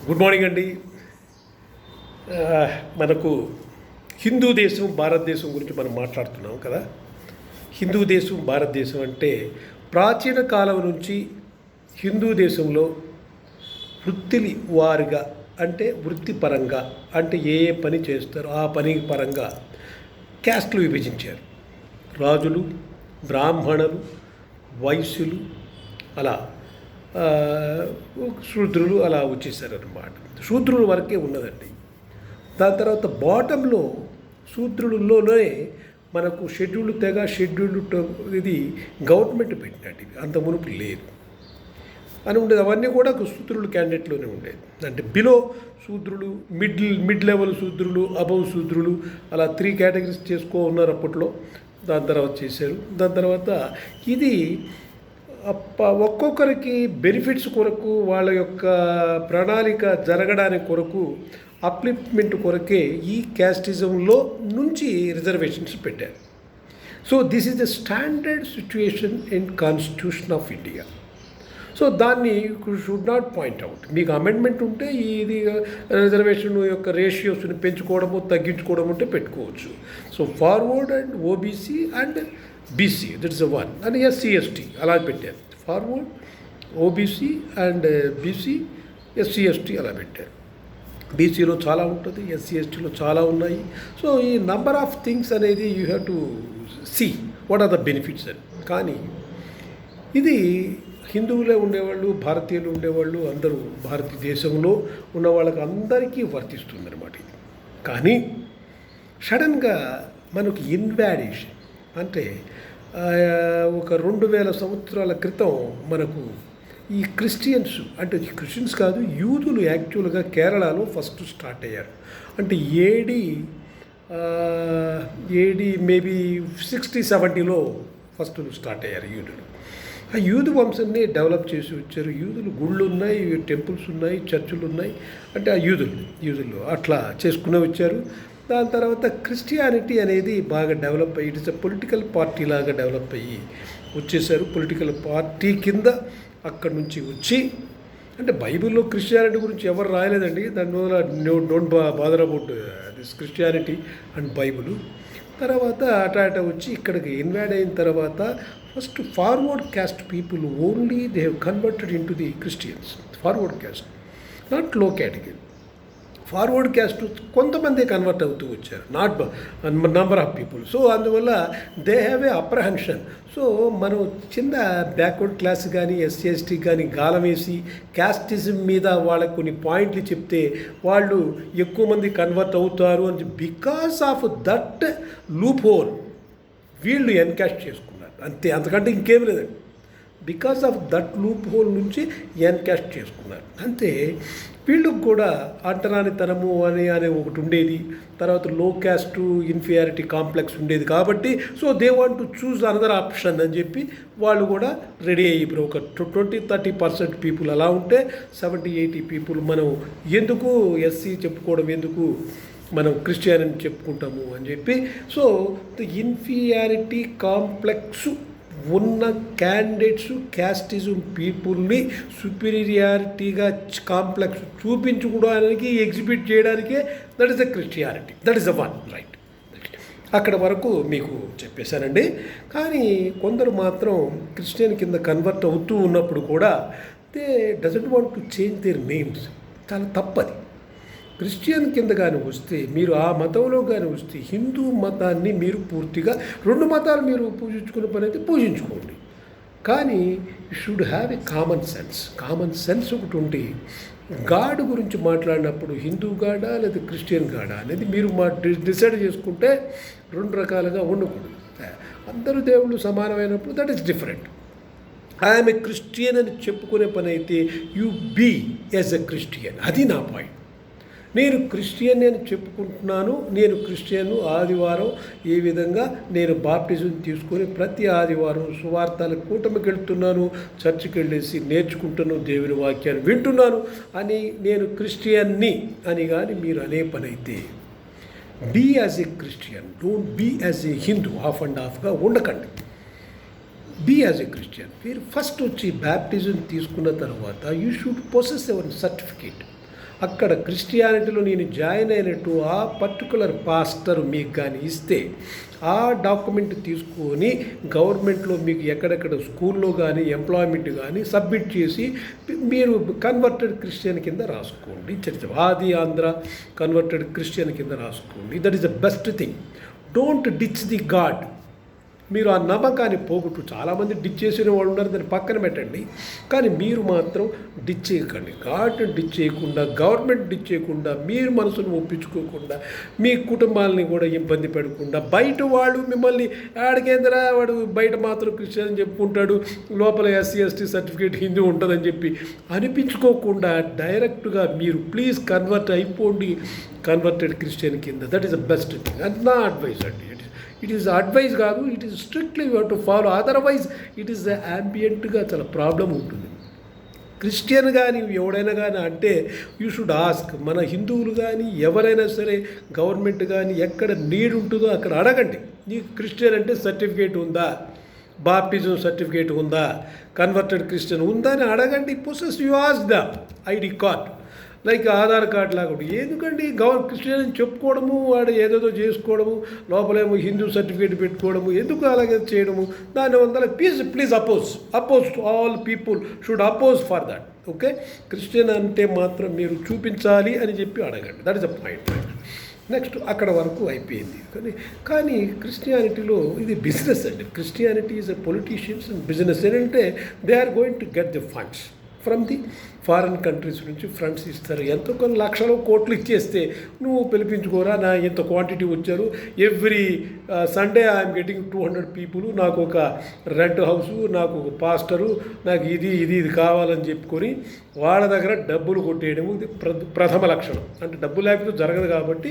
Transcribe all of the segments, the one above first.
Good morning అండి. మనకు హిందూ దేశం భారతదేశం గురించి మనం మాట్లాడుతున్నాం కదా. హిందూ దేశం భారతదేశం అంటే ప్రాచీన కాలం నుంచి హిందూ దేశంలో వృత్తిని వారిగా అంటే వృత్తిపరంగా అంటే ఏ పని చేస్తారో ఆ పని పరంగా క్యాస్ట్లు విభజించారు. రాజులు, బ్రాహ్మణులు, వైశ్యులు, అలా శూద్రులు అలా వచ్చేసారన్నమాట. శూద్రుల వరకే ఉన్నదండి. దాని తర్వాత బాటంలో శూద్రులలోనే మనకు షెడ్యూల్డ్ తెగ, షెడ్యూల్డ్ ఇది గవర్నమెంట్ పెట్టినట్టు, అంత మునుపు లేదు అని ఉండేది. అవన్నీ కూడా శూద్రులు క్యాండిడేట్లోనే ఉండేది. అంటే బిలో శూద్రులు, మిడ్ లెవెల్ శూద్రులు, అబవ్ శూద్రులు, అలా 3 కేటగిరీస్ చేసుకో ఉన్నారు అప్పట్లో. దాని తర్వాత చేశారు. దాని తర్వాత ఇది ఒక్కొక్కరికి బెనిఫిట్స్ కొరకు, వాళ్ళ యొక్క ప్రణాళిక జరగడానికి కొరకు, అప్లిప్మెంట్ కొరకే ఈ క్యాస్టిజంలో నుంచి రిజర్వేషన్స్ పెట్టారు. So this is the standard situation in constitution of India. So దాన్ని షుడ్ నాట్ పాయింట్ అవుట్. మీకు అమెండ్మెంట్ ఉంటే ఇది రిజర్వేషన్ యొక్క రేషియోస్ని పెంచుకోవడము, తగ్గించుకోవడం ఉంటే పెట్టుకోవచ్చు. So forward and OBC and BC, that is one. And SC ST అలా పెట్టారు. Forward, OBC and BC, SC ST అలా పెట్టారు. బీసీలో చాలా ఉంటుంది, ఎస్సీ ఎస్టీలో చాలా ఉన్నాయి. సో ఈ నంబర్ ఆఫ్ థింగ్స్ అనేది you have to see what are the benefits అని. కానీ ఇది హిందువులే ఉండేవాళ్ళు, భారతీయులు ఉండేవాళ్ళు, అందరూ భారతదేశంలో ఉన్న వాళ్ళకి అందరికీ వర్తిస్తుంది అనమాట ఇది. కానీ సడన్గా మనకు ఇన్వాడేషన్ అంటే ఒక 2000 సంవత్సరాల క్రితం మనకు ఈ క్రిస్టియన్స్, అంటే క్రిస్టియన్స్ కాదు, యూదులు యాక్చువల్గా కేరళలో ఫస్ట్ స్టార్ట్ అయ్యారు. అంటే ఏడి మేబీ 60-70లో ఫస్ట్ స్టార్ట్ అయ్యారు యూదులు. ఆ యూదు వంశాన్ని డెవలప్ చేసి వచ్చారు. యూదులు గుళ్ళు ఉన్నాయి, టెంపుల్స్ ఉన్నాయి, చర్చిలు ఉన్నాయి. అంటే ఆ యూదులు అట్లా చేసుకునే వచ్చారు. దాని తర్వాత క్రిస్టియానిటీ అనేది బాగా డెవలప్ అయ్యి, ఇట్స్ ఎ పొలిటికల్ పార్టీ లాగా డెవలప్ అయ్యి వచ్చేసారు. పొలిటికల్ పార్టీ కింద అక్కడి నుంచి వచ్చి, అంటే బైబిల్లో క్రిస్టియానిటీ గురించి ఎవరు రాయలేదండి. దానివల్ల don't bother about this Christianity and Bible. తర్వాత అట వచ్చి ఇక్కడికి ఇన్వాడ్ అయిన తర్వాత first forward caste people only they have converted into the Christians. Forward caste, not low category. Forward caste కొంతమంది కన్వర్ట్ అవుతూ వచ్చారు, not number of people. So అందువల్ల they have a apprehension. So మనం చిన్న backward class కానీ, SC ST కానీ గాలం వేసి క్యాస్టిజం మీద వాళ్ళకు కొన్ని పాయింట్లు చెప్తే వాళ్ళు ఎక్కువ మంది కన్వర్ట్ అవుతారు అని, because of that loop whole వీళ్ళు ఎన్కాస్ట్ చేసుకున్నారు అంతే, అంతకంటే ఇంకేం లేదండి. Because of that loop whole నుంచి ఎన్కాస్ట్ చేసుకున్నారు అంతే. వీళ్ళకు కూడా అంటరానితనము అనే ఒకటి ఉండేది. తర్వాత లో క్యాస్ట్ ఇన్ఫీరియారిటీ కాంప్లెక్స్ ఉండేది కాబట్టి, so they want to choose another option అని చెప్పి వాళ్ళు కూడా రెడీ అయ్యి, ఇప్పుడు ఒక 20-30% పీపుల్ అలా ఉంటే 70-80 పీపుల్ మనం ఎందుకు ఎస్సీ చెప్పుకోవడం, ఎందుకు మనం క్రిస్టియానిటీ చెప్పుకుంటాము అని చెప్పి, సో ద ఇన్ఫీరియారిటీ కాంప్లెక్స్ ఉన్న క్యాండిడేట్స్ క్యాస్టిజం పీపుల్ని సుపీరియారిటీగా కాంప్లెక్స్ చూపించుకోవడానికి, ఎగ్జిబిట్ చేయడానికే that is the Christianity, that is the one, right. అక్కడ వరకు మీకు చెప్పేశానండి. కానీ కొందరు మాత్రం క్రిస్టియన్ కింద కన్వర్ట్ అవుతూ ఉన్నప్పుడు కూడా they doesn't want to change their names. చాలా తప్పది. క్రిస్టియన్ కింద కానీ వస్తే, మీరు ఆ మతంలో కానీ వస్తే, హిందూ మతాన్ని మీరు పూర్తిగా, 2 మతాలు మీరు పూజించుకునే పని అయితే పూజించుకోండి. కానీ you should have a common sense ఒకటి ఉండి, గాడ్ గురించి మాట్లాడినప్పుడు హిందూ గాడా లేదా క్రిస్టియన్ గాడా అనేది మీరు డిసైడ్ చేసుకుంటే 2 రకాలుగా ఉండకూడదు. అందరూ దేవుళ్ళు సమానమైనప్పుడు that is different. I'm a Christian అని చెప్పుకునే పని అయితే you be as a Christian, అది నా పాయింట్. నేను క్రిస్టియన్ అని చెప్పుకుంటున్నాను. నేను క్రిస్టియన్. ఆదివారం ఏ విధంగా నేను బాప్టిజం తీసుకొని ప్రతి ఆదివారం సువార్తల కూటమికి వెళ్తున్నాను, చర్చికి వెళ్ళేసి నేర్చుకుంటాను, దేవుని వాక్యాన్ని వింటున్నాను అని నేను క్రిస్టియన్ని అని కానీ మీరు అనే పని అయితే, be as a Christian, don't be as a Hindu. Half and హాఫ్గా ఉండకండి. Be as a Christian. మీరు ఫస్ట్ వచ్చి బ్యాప్టిజం తీసుకున్న తర్వాత you should possess your certificate. అక్కడ క్రిస్టియానిటీలో నేను జాయిన్ అయినట్టు ఆ పర్టికులర్ పాస్టర్ మీకు కానీ ఇస్తే ఆ డాక్యుమెంట్ తీసుకొని గవర్నమెంట్లో మీకు ఎక్కడెక్కడ స్కూల్లో కానీ ఎంప్లాయ్మెంట్ కానీ సబ్మిట్ చేసి మీరు కన్వర్టెడ్ క్రిస్టియన్ కింద రాసుకోండి. ఆది ఆంధ్ర కన్వర్టెడ్ క్రిస్టియన్ కింద రాసుకోండి. That is the best thing. Don't ditch the God. మీరు ఆ నమ్మకాన్ని పోగొట్టు. చాలామంది డిచ్ చేసిన వాళ్ళు ఉన్నారు, దాన్ని పక్కన పెట్టండి. కానీ మీరు మాత్రం డిచ్ చేయకండి. గాడ్ని డిచ్ చేయకుండా, గవర్నమెంట్ డిచ్ చేయకుండా, మీరు మనసును ఒప్పించుకోకుండా, మీ కుటుంబాలని కూడా ఇబ్బంది పెడకుండా, బయట వాళ్ళు మిమ్మల్ని ఆడికేంద్రా వాడు బయట మాత్రం క్రిస్టియన్ అని చెప్పుకుంటాడు, లోపల ఎస్సీ ఎస్టీ సర్టిఫికేట్ హిందూ ఉంటుందని చెప్పి అనిపించుకోకుండా డైరెక్ట్గా మీరు ప్లీజ్ కన్వర్ట్ అయిపోండి కన్వర్టెడ్ క్రిస్టియన్ కింద. That is the best thing. అది నా అడ్వైస్ అండి. ఇట్ ఈస్ అడ్వైజ్ కాదు, it is strictly you have to follow. Otherwise it is యాంబియంట్గా చాలా ప్రాబ్లం ఉంటుంది. క్రిస్టియన్ కానీ ఎవడైనా కానీ అంటే యూ షుడ్ ఆస్క్. మన హిందువులు కానీ ఎవరైనా సరే గవర్నమెంట్ కానీ ఎక్కడ నీడ్ ఉంటుందో అక్కడ అడగండి. నీకు క్రిస్టియన్ అంటే సర్టిఫికేట్ ఉందా, బాప్టిజం సర్టిఫికేట్ ఉందా, కన్వర్టెడ్ క్రిస్టియన్ ఉందా అని అడగండి. Possess you ask the ID card, like Aadhaar card లాగా. ఎందుకండి క్రిస్టియన్ అని చెప్పుకోవడము, వాడు ఏదేదో చేసుకోవడము, లోపలేమో హిందూ సర్టిఫికేట్ పెట్టుకోవడము, ఎందుకు అలాగే చేయడము? దానివల్ల please oppose to all people should oppose for that. Okay, Christian అంటే మాత్రం మీరు చూపించాలి అని చెప్పి అడగండి. That is the point. Next అక్కడ వరకు అయిపోయింది. కానీ క్రిస్టియానిటీలో ఇది బిజినెస్ అండి. Christianity is a politicians and business. ఏంటంటే they are going to get the funds from the foreign countries నుంచి. ఫండ్స్ ఇస్తారు. ఎంతో కొన్ని లక్షలు కోట్లు ఇచ్చేస్తే నువ్వు పిలిపించుకోరా, నా ఇంత క్వాంటిటీ వచ్చారు, every Sunday I'm getting 200 people, నాకు ఒక రెంట్ హౌసు, నాకు ఒక పాస్టరు, నాకు ఇది కావాలని చెప్పుకొని వాళ్ళ దగ్గర డబ్బులు కొట్టేయడము ప్రథమ లక్షణం. అంటే డబ్బు లేకపోతే జరగదు కాబట్టి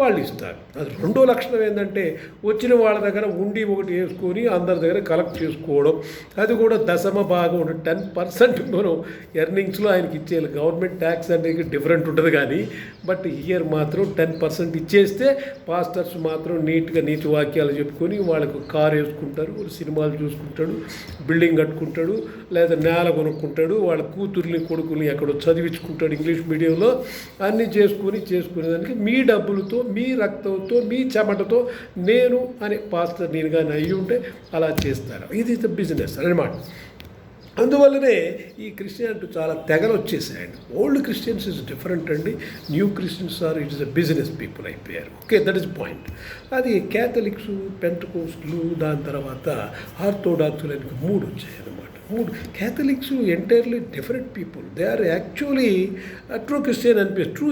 వాళ్ళు ఇస్తారు. అది రెండో లక్షణం ఏంటంటే వచ్చిన వాళ్ళ దగ్గర ఉండి ఒకటి వేసుకొని అందరి దగ్గర కలెక్ట్ చేసుకోవడం. అది కూడా దశమ భాగం 10% మనం ఎర్నింగ్స్లో ఆయనకి ఇచ్చేయాలి. గవర్నమెంట్ ట్యాక్స్ అనేది డిఫరెంట్ ఉంటుంది కానీ బట్ ఇయర్ మాత్రం 10% ఇచ్చేస్తే పాస్టర్స్ మాత్రం నీట్గా నీతి వాక్యాలు చెప్పుకొని వాళ్ళకు కారు వేసుకుంటారు, సినిమాలు చూసుకుంటాడు, బిల్డింగ్ కట్టుకుంటాడు, లేదా నేల కొనుక్కుంటాడు, వాళ్ళ కూతుర్ని కొడుకుని ఎక్కడో చదివించుకుంటాడు ఇంగ్లీష్ మీడియంలో. అన్నీ చేసుకునేదానికి మీ డబ్బులతో, మీ రక్తంతో, మీ చెమటతో నేను అనే పాస్టర్ నేను కానీ అయ్యి ఉంటే అలా చేస్తారు. ఇది బిజినెస్ అన్నమాట. అందువల్లనే ఈ క్రిస్టియానిటీ చాలా తెగలు వచ్చేసాయండి. ఓల్డ్ క్రిస్టియన్స్ ఇస్ డిఫరెంట్ అండి. New Christians are it is a business people అయిపోయారు. Okay, that is point. అది క్యాథలిక్స్, పెంటకోస్టులు, దాని తర్వాత ఆర్థోడాక్సులు అని 3 వచ్చాయి అన్నమాట. 3 Catholics entirely different people. They are actually true Christian అనిపిస్తుంది. ట్రూ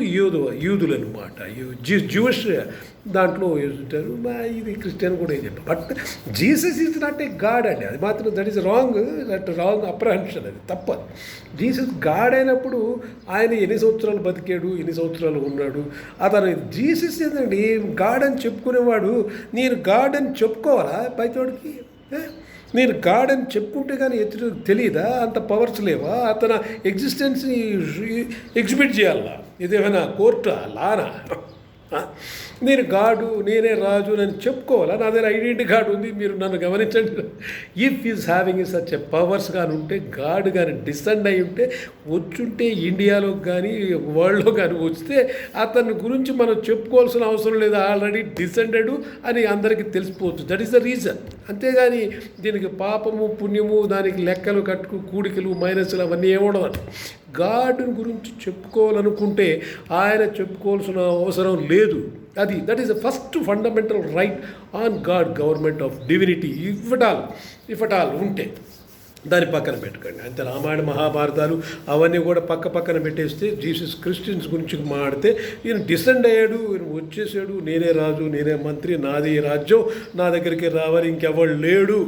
యూదులు అనమాట. జూయిష్ దాంట్లో ఉంటారు. ఇది క్రిస్టియన్ కూడా ఏం చెప్పారు. But Jesus is not a God అండి. అది మాత్రం దట్ ఈస్ రాంగ్ అప్రహెన్షన్. అది తప్పదు. జీసస్ గాడ్ అయినప్పుడు ఆయన ఎన్ని సంవత్సరాలు బతికాడు, ఎన్ని సంవత్సరాలు ఉన్నాడు. అతను జీసస్ ఏంటండి గాడ్ అని చెప్పుకునేవాడు. నేను గాడ్ అని చెప్పుకోవాలా బయటోడికి? నేను గాడ్ అని చెప్పుకుంటే కానీ ఎదురు తెలియదా? అంత పవర్స్ లేవా? అతను ఎగ్జిస్టెన్స్ని ఎగ్జిబిట్ చేయాలా? ఇదేమైనా కోర్టా, లానా? నేను గాడు, నేనే రాజు అని చెప్పుకోవాలా? నా దగ్గర ఐడెంటిటీ కార్డు ఉంది, మీరు నన్ను గమనించండి. If is having such a powers కానీ ఉంటే, గాడ్ కానీ డిసెండ్ అయి ఉంటే, వచ్చుంటే ఇండియాలో కానీ వరల్డ్లో కానీ వస్తే అతని గురించి మనం చెప్పుకోవాల్సిన అవసరం లేదు. ఆల్రెడీ డిసెండెడ్ అని అందరికీ తెలిసిపోవచ్చు. That is the reason. అంతేగాని దీనికి పాపము పుణ్యము, దానికి లెక్కలు కట్టుకు కూడికలు మైనస్లు అవన్నీ ఏముండదు. గాడ్ గురించి చెప్పుకోవాలనుకుంటే ఆయన చెప్పుకోవాల్సిన అవసరం లేదు. That is the first fundamental right on God, government of divinity. If at all ఉంటే దాన్ని పక్కన పెట్టుకోండి. అంతే. రామాయణ మహాభారతాలు అవన్నీ కూడా పక్కన పెట్టేస్తే జీసస్ క్రిస్టియన్స్ గురించి మాడితే ఈయన డిసెండ్ అయ్యాడు, ఈయన వచ్చేసాడు, నేనే రాజు, నేనే మంత్రి, నాది రాజ్యం, నా దగ్గరికి రావాలి, ఇంకెవడు లేడు,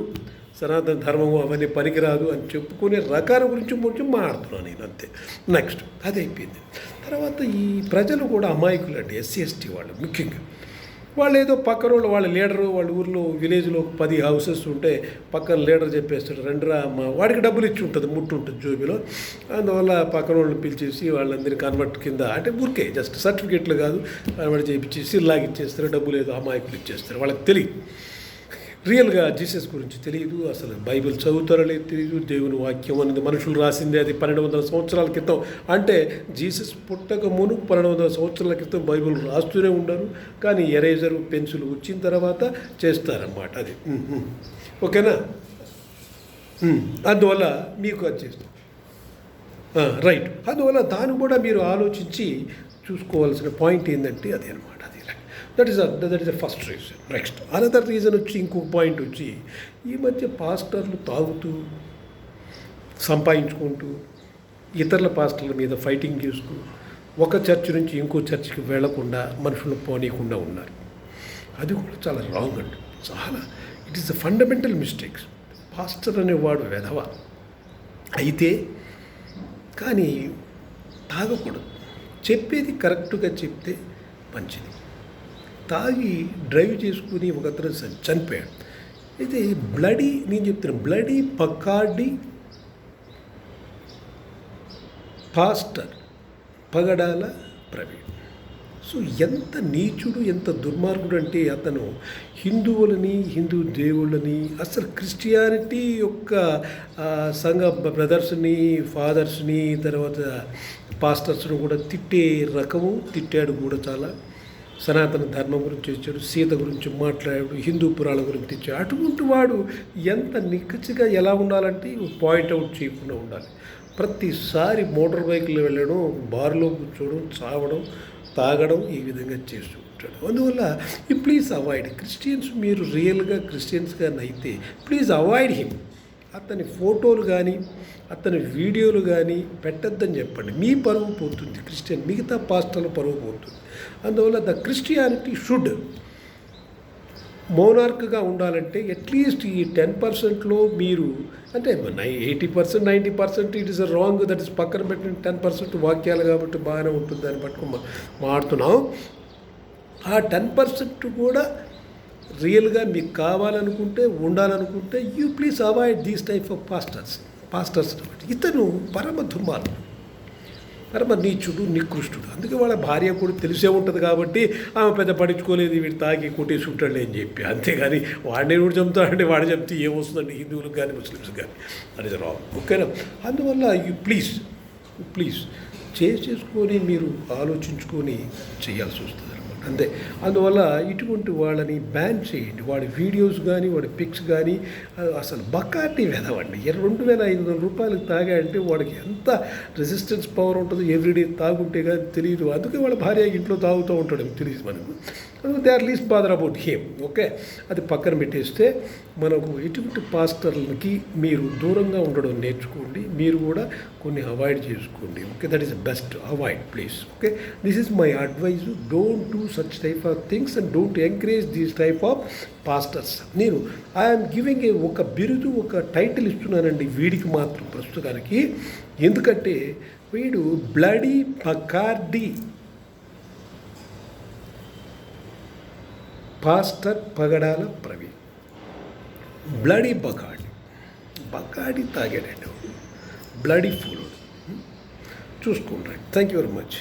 సనాతన ధర్మము అవన్నీ పనికిరాదు అని చెప్పుకునే రకాల గురించి మాట్లాడుతున్నాను నేను. అంతే. నెక్స్ట్ అది అయిపోయింది. తర్వాత ఈ ప్రజలు కూడా అమాయకులు అండి. ఎస్సీ ఎస్టీ వాళ్ళు ముఖ్యంగా. వాళ్ళు ఏదో పక్కన వాళ్ళ లీడరు, వాళ్ళ ఊర్లో విలేజ్లో 10 హౌసెస్ ఉంటే పక్కన లీడర్ చెప్పేస్తాడు, రండిరా అమ్మ, వాడికి డబ్బులు ఇచ్చి ఉంటుంది, ఉంటుంది జోబిలో. అందువల్ల పక్కన వాళ్ళని పిలిచేసి వాళ్ళందరినీ కన్వర్ట్ కింద, అంటే ఊరికే జస్ట్ సర్టిఫికేట్లు కాదు, వాడు చేయించేసి లాగిచ్చేస్తారు, డబ్బులు ఏదో అమాయకులు ఇచ్చేస్తారు. వాళ్ళకి తెలియదు. రియల్గా జీసస్ గురించి తెలియదు, అసలు బైబిల్ చదువుతారో లేదు తెలియదు. దేవుని వాక్యం అనేది మనుషులు రాసిందే, అది 1200 సంవత్సరాల క్రితం. అంటే జీసస్ పుట్టక మునుపు 1200 సంవత్సరాల క్రితం బైబిల్ రాస్తూనే ఉండరు, కానీ ఎరేజరు పెన్సిల్ వచ్చిన తర్వాత చేస్తారన్నమాట. అది ఓకేనా. అందువల్ల మీకు అది చేస్తాం రైట్. అందువల్ల దాన్ని కూడా మీరు ఆలోచించి చూసుకోవాల్సిన పాయింట్ ఏంటంటే అది అనమాట. అది that is the first reason. Next another reason వచ్చి, ఇంకొక పాయింట్ వచ్చి, ఈ మధ్య పాస్టర్లు తాగుతూ సంపాదించుకుంటూ ఇతరుల పాస్టర్ల మీద ఫైటింగ్ చేస్తూ ఒక చర్చ్ నుంచి ఇంకో చర్చ్కి వెళ్లకుండా మనుషులను పోనీయకుండా ఉన్నారు. అది కూడా చాలా రాంగ్ అండి. చాలా it is the fundamental mistakes. Pastor అనేవాడు వెధవ అయితే కానీ తాగకూడదు. చెప్పేది కరెక్ట్గా చెప్తే మంచిది. తాగి డ్రైవ్ చేసుకుని ఒకతను చనిపోయాడు. అయితే నేను చెప్తున్నాను, bloody Bacardi pastor Pagadala Praveen. So ఎంత నీచుడు, ఎంత దుర్మార్గుడు అంటే అతను హిందువులని, హిందూ దేవుళ్ళని, అసలు క్రిస్టియానిటీ యొక్క సంఘ బ్రదర్స్ని, ఫాదర్స్ని, తర్వాత పాస్టర్స్ని కూడా తిట్టే రకము. తిట్టాడు కూడా చాలా. సనాతన ధర్మం గురించి వచ్చాడు, సీత గురించి మాట్లాడాడు, హిందూ పురాణం గురించి తెచ్చాడు. అటువంటి వాడు ఎంత నిక్కచ్చిగా ఎలా ఉండాలంటే పాయింట్అవుట్ చేయకుండా ఉండాలి. ప్రతిసారి మోటార్ బైక్లో వెళ్ళడం, బార్లో కూర్చోవడం, చావడం, తాగడం, ఈ విధంగా చేస్తూ ఉంటాడు. అందువల్ల ఈ ప్లీజ్ అవాయిడ్. క్రిస్టియన్స్ మీరు రియల్గా క్రిస్టియన్స్గా అయితే ప్లీజ్ అవాయిడ్ హిమ్. అతని ఫోటోలు కానీ అతని వీడియోలు కానీ పెట్టద్దని చెప్పండి. మీ పరువు పోతుంది, క్రిస్టియన్ మిగతా పాస్టర్ల పరువు పోతుంది. అందువల్ల ద క్రిస్టియానిటీ షుడ్ మోనార్క్గా ఉండాలంటే అట్లీస్ట్ ఈ 10%లో మీరు అంటే 80%, 90% it is wrong. That is పక్కన పెట్టిన 10% వాక్యాలు కాబట్టి బాగానే ఉంటుంది, దాన్ని పట్టుకుని మాడుతున్నాం. ఆ 10% కూడా రియల్గా మీకు కావాలనుకుంటే, ఉండాలనుకుంటే you please avoid these type of pastors. ఇతను పరమ దుర్మార్గుడు, పరమ నీచుడు, నికృష్టుడు. అందుకే వాళ్ళ భార్య కూడా తెలిసే ఉంటుంది కాబట్టి ఆమె పెద్ద పడించుకోలేదు, వీడు తాగి కొట్టేసి ఉంటాడు అని చెప్పి. అంతేగాని వాడిని కూడా చెప్తాడంటే వాడు చెప్తే ఏమొస్తుందండి హిందువులకు కానీ ముస్లిమ్స్కి కానీ. అది రాంగ్. ఓకేనా. అందువల్ల యూ ప్లీజ్ చేసుకొని మీరు ఆలోచించుకొని చేయాల్సి వస్తుంది అనమాట. అంతే. అందువల్ల ఇటువంటి వాళ్ళని బ్యాన్ చేయండి. వాడి వీడియోస్ కానీ వాడి పిక్స్ కానీ అసలు బకాటి వెదవండి. 2500 రూపాయలకు తాగాయంటే వాడికి ఎంత రెసిస్టెన్స్ పవర్ ఉంటుందో ఎవ్రీడే తాగుంటే కానీ తెలియదు. అందుకే వాళ్ళ భార్య ఇంట్లో తాగుతూ ఉంటాడు, తెలియదు మనకు. They are least bother about him. Okay, అది పక్కన పెట్టేస్తే మనకు ఇటువంటి పాస్టర్లకి మీరు దూరంగా ఉండడం నేర్చుకోండి. మీరు కూడా కొన్ని అవాయిడ్ చేసుకోండి. Okay, that is best. Avoid please. Okay, this is my advice. Don't do such type of things and don't encourage these type of pastors. నేను ఐఎమ్ గివింగ్ ఒక బిరుదు, ఒక టైటిల్ ఇస్తున్నానండి వీడికి మాత్రం ప్రస్తుతానికి. ఎందుకంటే వీడు bloody Bacardi pastor Pagadala Praveen. Bloody Bacardi తాగాడండి, బ్లడీ ఫుల్. చూసుకోండి. Thank you very much.